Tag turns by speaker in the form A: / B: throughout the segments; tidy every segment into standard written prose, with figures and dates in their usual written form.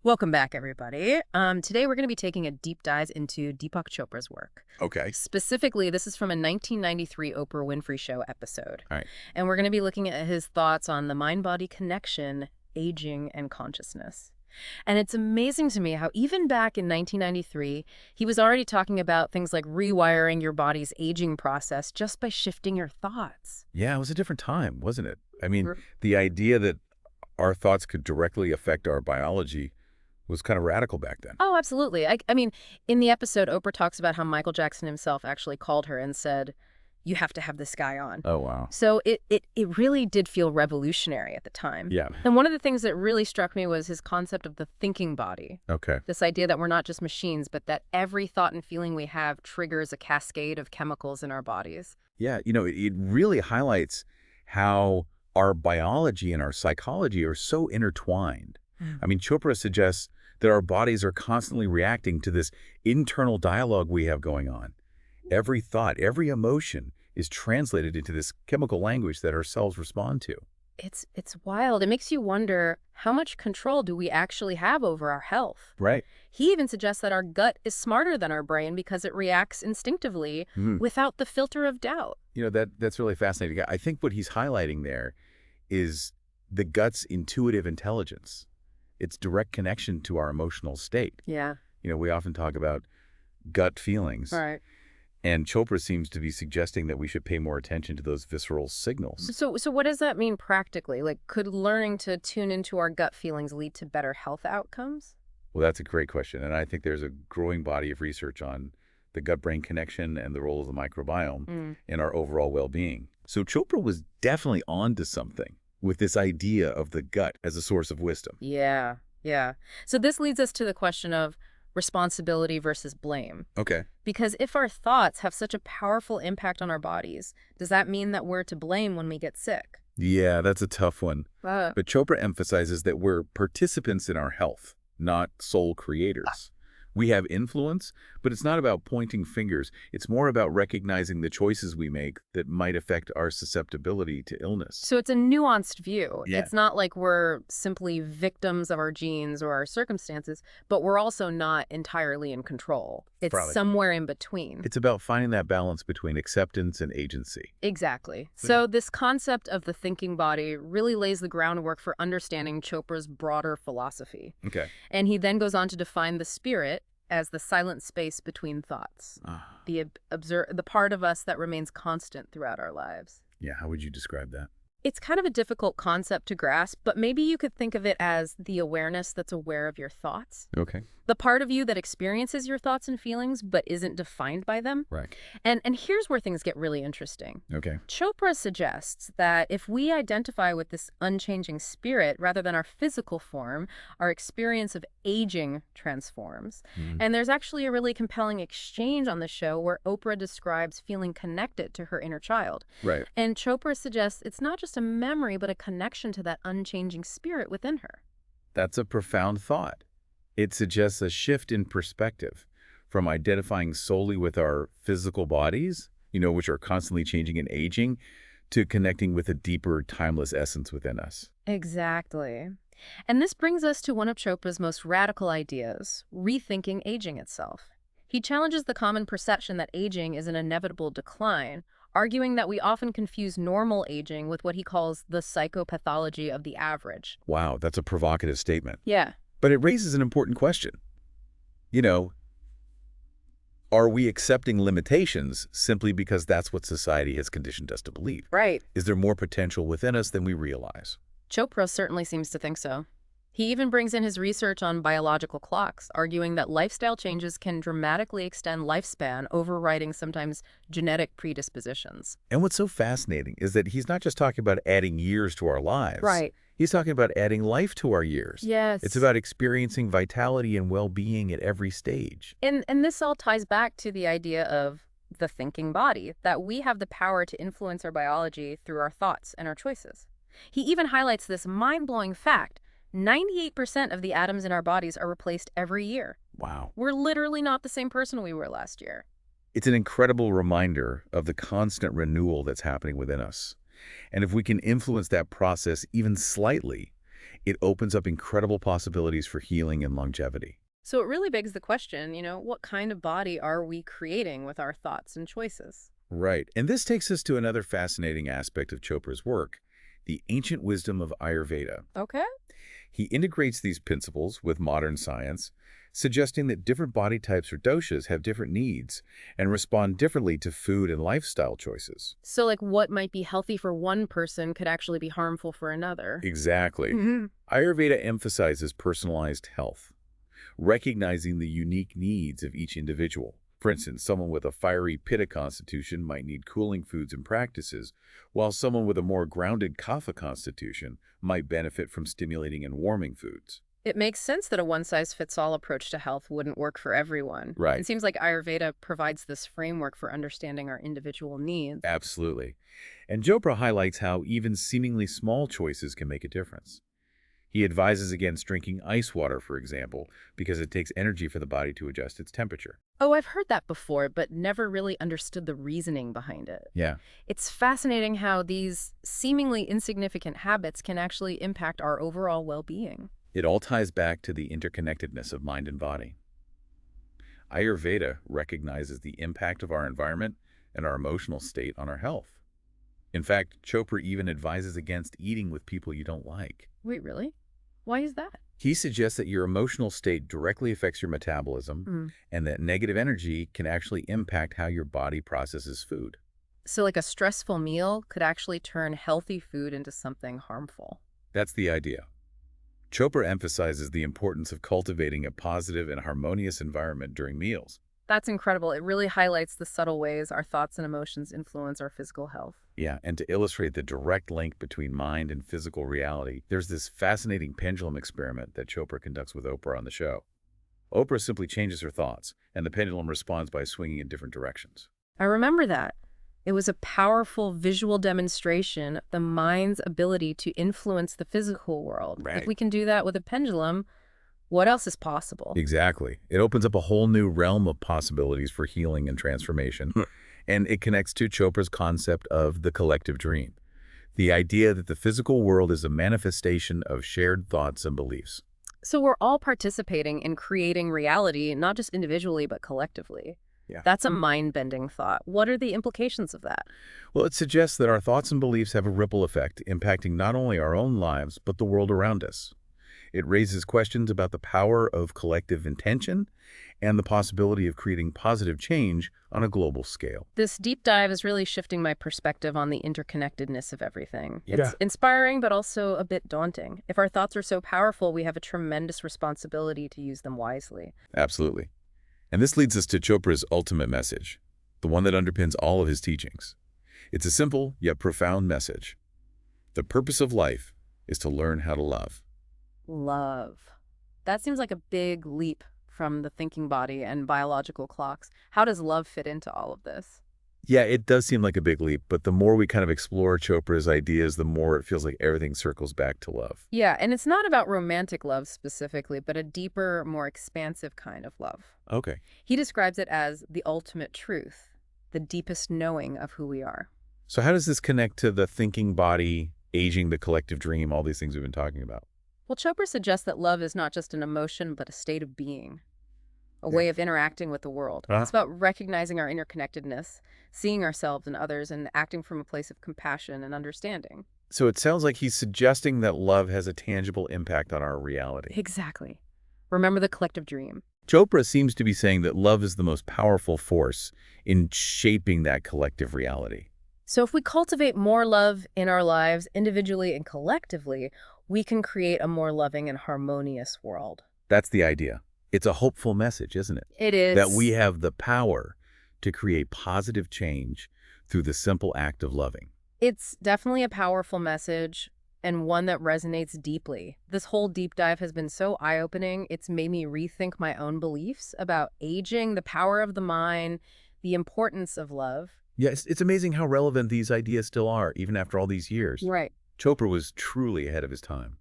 A: Welcome back, everybody. Today we're going to be taking a deep dive into Deepak Chopra's work.
B: Okay.
A: Specifically, this is from a 1993 Oprah Winfrey Show episode.
B: All right.
A: And we're going to be looking at his thoughts on the mind-body connection, aging, and consciousness. And it's amazing to me how even back in 1993, he was already talking about things like rewiring your body's aging process just by shifting your thoughts.
B: Yeah, it was a different time, wasn't it? I mean,
A: R-
B: the idea that our thoughts could directly affect our biology was kind of radical back then.
A: Oh, absolutely. I mean, in the episode, Oprah talks about how Michael Jackson himself actually called her and said, "You have to have this guy on."
B: Oh, wow.
A: So it really did feel revolutionary at the time.
B: Yeah.
A: And one of the things that really struck me was his concept of the thinking body.
B: Okay.
A: This idea that we're not just machines, but that every thought and feeling we have triggers a cascade of chemicals in our bodies.
B: Yeah, it really highlights how our biology and our psychology are so intertwined. I mean, Chopra suggests that our bodies are constantly reacting to this internal dialogue we have going on. Every thought, every emotion is translated into this chemical language that our cells respond to.
A: It's wild. It makes you wonder, how much control do we actually have over our health?
B: Right.
A: He even suggests that our gut is smarter than our brain because it reacts instinctively without the filter of doubt.
B: That's really fascinating. I think what he's highlighting there is the gut's intuitive intelligence. Its direct connection to our emotional state.
A: Yeah.
B: We often talk about gut feelings.
A: Right.
B: And Chopra seems to be suggesting that we should pay more attention to those visceral signals.
A: So what does that mean practically? Like, could learning to tune into our gut feelings lead to better health outcomes?
B: Well, that's a great question. And I think there's a growing body of research on the gut-brain connection and the role of the microbiome in our overall well-being. So Chopra was definitely onto something with this idea of the gut as a source of wisdom.
A: Yeah. So this leads us to the question of responsibility versus blame.
B: Okay.
A: Because if our thoughts have such a powerful impact on our bodies, does that mean that we're to blame when we get sick?
B: Yeah, that's a tough one. But Chopra emphasizes that we're participants in our health, not sole creators. We have influence, but it's not about pointing fingers. It's more about recognizing the choices we make that might affect our susceptibility to illness.
A: So it's a nuanced view.
B: Yeah.
A: It's not like we're simply victims of our genes or our circumstances, but we're also not entirely in control. It's
B: Probably.
A: somewhere in between.
B: It's about finding that balance between acceptance and agency.
A: Exactly. So this concept of the thinking body really lays the groundwork for understanding Chopra's broader philosophy.
B: Okay.
A: And he then goes on to define the spirit as the silent space between thoughts, the part of us that remains constant throughout our lives.
B: Yeah, how would you describe that?
A: It's kind of a difficult concept to grasp, but maybe you could think of it as the awareness that's aware of your thoughts.
B: Okay.
A: The part of you that experiences your thoughts and feelings but isn't defined by them.
B: Right.
A: And here's where things get really interesting.
B: Okay.
A: Chopra suggests that if we identify with this unchanging spirit rather than our physical form, our experience of aging transforms. And there's actually a really compelling exchange on the show where Oprah describes feeling connected to her inner child.
B: Right.
A: And Chopra suggests it's not just a memory, but a connection to that unchanging spirit within her.
B: That's a profound thought. It suggests a shift in perspective from identifying solely with our physical bodies, which are constantly changing and aging, to connecting with a deeper, timeless essence within us.
A: Exactly. And this brings us to one of Chopra's most radical ideas, rethinking aging itself. He challenges the common perception that aging is an inevitable decline, arguing that we often confuse normal aging with what he calls the psychopathology of the average.
B: Wow, that's a provocative statement.
A: Yeah.
B: But it raises an important question. Are we accepting limitations simply because that's what society has conditioned us to believe?
A: Right.
B: Is there more potential within us than we realize?
A: Chopra certainly seems to think so. He even brings in his research on biological clocks, arguing that lifestyle changes can dramatically extend lifespan, overriding sometimes genetic predispositions.
B: And what's so fascinating is that he's not just talking about adding years to our lives.
A: Right.
B: He's talking about adding life to our years.
A: Yes.
B: It's about experiencing vitality and well-being at every stage.
A: And this all ties back to the idea of the thinking body, that we have the power to influence our biology through our thoughts and our choices. He even highlights this mind-blowing fact: 98% of the atoms in our bodies are replaced every year.
B: Wow.
A: We're literally not the same person we were last year.
B: It's an incredible reminder of the constant renewal that's happening within us. And if we can influence that process even slightly, It opens up incredible possibilities for healing and longevity.
A: So it really begs the question, what kind of body are we creating with our thoughts and choices?
B: Right. And this takes us to another fascinating aspect of Chopra's work, the ancient wisdom of Ayurveda.
A: Okay.
B: He integrates these principles with modern science, suggesting that different body types or doshas have different needs and respond differently to food and lifestyle choices.
A: So, like, what might be healthy for one person could actually be harmful for another.
B: Exactly.
A: Hmm.
B: Ayurveda emphasizes personalized health, recognizing the unique needs of each individual. For instance, someone with a fiery pitta constitution might need cooling foods and practices, while someone with a more grounded kapha constitution might benefit from stimulating and warming foods.
A: It makes sense that a one-size-fits-all approach to health wouldn't work for everyone.
B: Right.
A: It seems like Ayurveda provides this framework for understanding our individual needs.
B: Absolutely. And Chopra highlights how even seemingly small choices can make a difference. He advises against drinking ice water, for example, because it takes energy for the body to adjust its temperature.
A: Oh, I've heard that before, but never really understood the reasoning behind it.
B: Yeah.
A: It's fascinating how these seemingly insignificant habits can actually impact our overall well-being.
B: It all ties back to the interconnectedness of mind and body. Ayurveda recognizes the impact of our environment and our emotional state on our health. In fact, Chopra even advises against eating with people you don't like.
A: Wait, really? Why is that?
B: He suggests that your emotional state directly affects your metabolism and that negative energy can actually impact how your body processes food.
A: So, like, a stressful meal could actually turn healthy food into something harmful.
B: That's the idea. Chopra emphasizes the importance of cultivating a positive and harmonious environment during meals.
A: That's incredible. It really highlights the subtle ways our thoughts and emotions influence our physical health.
B: Yeah, and to illustrate the direct link between mind and physical reality, there's this fascinating pendulum experiment that Chopra conducts with Oprah on the show. Oprah simply changes her thoughts, and the pendulum responds by swinging in different directions.
A: I remember that. It was a powerful visual demonstration of the mind's ability to influence the physical world.
B: Right.
A: If we can do that with a pendulum, what else is possible?
B: Exactly. It opens up a whole new realm of possibilities for healing and transformation, and it connects to Chopra's concept of the collective dream, the idea that the physical world is a manifestation of shared thoughts and beliefs.
A: So we're all participating in creating reality, not just individually, but collectively.
B: Yeah.
A: That's a mind-bending thought. What are the implications of that?
B: Well, it suggests that our thoughts and beliefs have a ripple effect, impacting not only our own lives, but the world around us. It raises questions about the power of collective intention and the possibility of creating positive change on a global scale.
A: This deep dive is really shifting my perspective on the interconnectedness of everything.
B: Yeah.
A: It's inspiring, but also a bit daunting. If our thoughts are so powerful, we have a tremendous responsibility to use them wisely.
B: Absolutely. And this leads us to Chopra's ultimate message, the one that underpins all of his teachings. It's a simple yet profound message. The purpose of life is to learn how to love.
A: Love. That seems like a big leap from the thinking body and biological clocks. How does love fit into all of this?
B: Yeah, it does seem like a big leap, but the more we kind of explore Chopra's ideas, the more it feels like everything circles back to love.
A: Yeah, and it's not about romantic love specifically, but a deeper, more expansive kind of love.
B: Okay.
A: He describes it as the ultimate truth, the deepest knowing of who we are.
B: So how does this connect to the thinking body, aging, the collective dream, all these things we've been talking about?
A: Well, Chopra suggests that love is not just an emotion, but a state of being, a way of interacting with the world. It's about recognizing our interconnectedness, seeing ourselves and others, and acting from a place of compassion and understanding.
B: So it sounds like he's suggesting that love has a tangible impact on our reality.
A: Exactly. Remember the collective dream.
B: Chopra seems to be saying that love is the most powerful force in shaping that collective reality.
A: So if we cultivate more love in our lives, individually and collectively, we can create a more loving and harmonious world.
B: That's the idea. It's a hopeful message, isn't it?
A: It is.
B: That we have the power to create positive change through the simple act of loving.
A: It's definitely a powerful message and one that resonates deeply. This whole deep dive has been so eye-opening. It's made me rethink my own beliefs about aging, the power of the mind, the importance of love.
B: Yes, it's amazing how relevant these ideas still are, even after all these years.
A: Right.
B: Chopra was truly ahead of his time.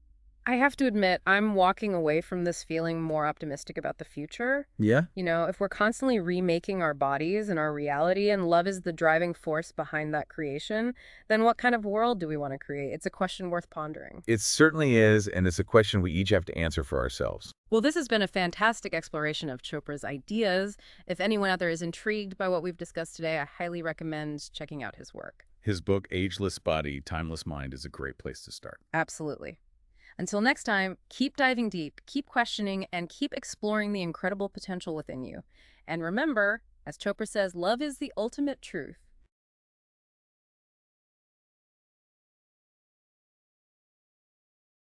A: I have to admit, I'm walking away from this feeling more optimistic about the future.
B: Yeah?
A: If we're constantly remaking our bodies and our reality, and love is the driving force behind that creation, then what kind of world do we want to create? It's a question worth pondering.
B: It certainly is, and it's a question we each have to answer for ourselves.
A: Well, this has been a fantastic exploration of Chopra's ideas. If anyone out there is intrigued by what we've discussed today, I highly recommend checking out his work.
B: His book, Ageless Body, Timeless Mind, is a great place to start.
A: Absolutely. Until next time, keep diving deep, keep questioning, and keep exploring the incredible potential within you. And remember, as Chopra says, love is the ultimate truth.